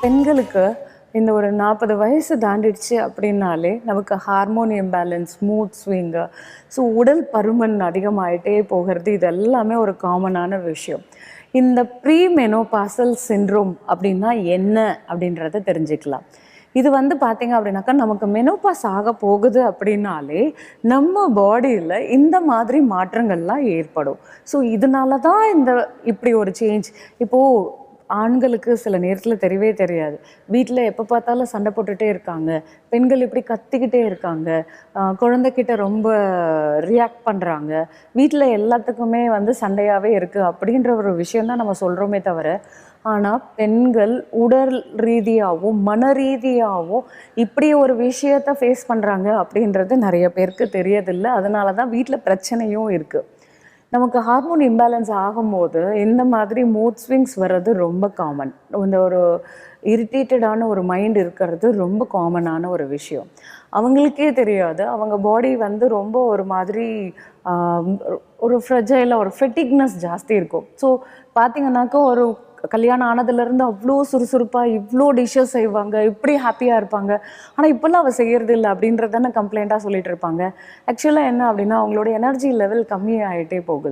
பெண்களுக்கு இந்த ஒரு 40 வயசு தாண்டிடுச்சு அப்படின்னாலே நமக்கு hormone imbalance, mood swing, so உடல் பருமன் அதிகமாயிட்டே போகிறது, இது எல்லாமே ஒரு காமனான விஷயம். இந்த ப்ரீ மெனோபாசல் சிண்ட்ரோம் அப்படின்னா என்ன அப்படின்றத தெரிஞ்சுக்கலாம். இது வந்து பார்த்தீங்க அப்படின்னாக்கா, நமக்கு மெனோபாஸ் ஆக போகுது அப்படின்னாலே நம்ம பாடியில் இந்த மாதிரி மாற்றங்கள்லாம் ஏற்படும். ஸோ இதனால தான் இப்படி ஒரு சேஞ்ச். இப்போது ஆண்களுக்கு சில நேரத்தில் தெரியவே தெரியாது. வீட்டில் எப்போ பார்த்தாலும் சண்டை போட்டுகிட்டே இருக்காங்க. பெண்கள் இப்படி கத்திக்கிட்டே இருக்காங்க. குழந்தைகிட்ட ரொம்ப ரியாக்ட் பண்ணுறாங்க. வீட்டில் எல்லாத்துக்குமே வந்து சண்டையாகவே இருக்குது அப்படின்ற ஒரு விஷயம் தான் நம்ம சொல்கிறோமே தவிர, ஆனால் பெண்கள் உடல் ரீதியாகவும் மன ரீதியாகவும் இப்படி ஒரு விஷயத்தை ஃபேஸ் பண்ணுறாங்க அப்படின்றது நிறைய பேருக்கு தெரியதில்லை. அதனால தான் வீட்டில் பிரச்சனையும் இருக்குது. நமக்கு ஹார்மோன் இம்பேலன்ஸ் ஆகும்போது இந்த மாதிரி மூட் ஸ்விங்ஸ் வர்றது ரொம்ப காமன். இந்த ஒரு இரிட்டேட்டடான ஒரு மைண்ட் இருக்கிறது ரொம்ப காமனான ஒரு விஷயம். அவங்களுக்கே தெரியாது. அவங்க பாடி வந்து ரொம்ப ஒரு மாதிரி ஒரு ஃப்ரெஜைலாக ஒரு ஃபெட்டிக்னஸ் ஜாஸ்தி இருக்கும். ஸோ பார்த்தீங்கன்னாக்கா, ஒரு கல்யாணம் ஆனதுலேருந்து அவ்வளோ சுறுசுறுப்பாக இவ்வளோ டிஷ்ஷஸ் செய்வாங்க, இப்படி ஹாப்பியாக இருப்பாங்க. ஆனால் இப்போல்லாம் அவள் செய்கிறது இல்லை அப்படின்றதான கம்ப்ளைண்ட்டாக சொல்லிட்டு இருப்பாங்க. ஆக்சுவலாக என்ன அப்படின்னா, அவங்களோட எனர்ஜி லெவல் கம்மி ஆகிட்டே போகுது.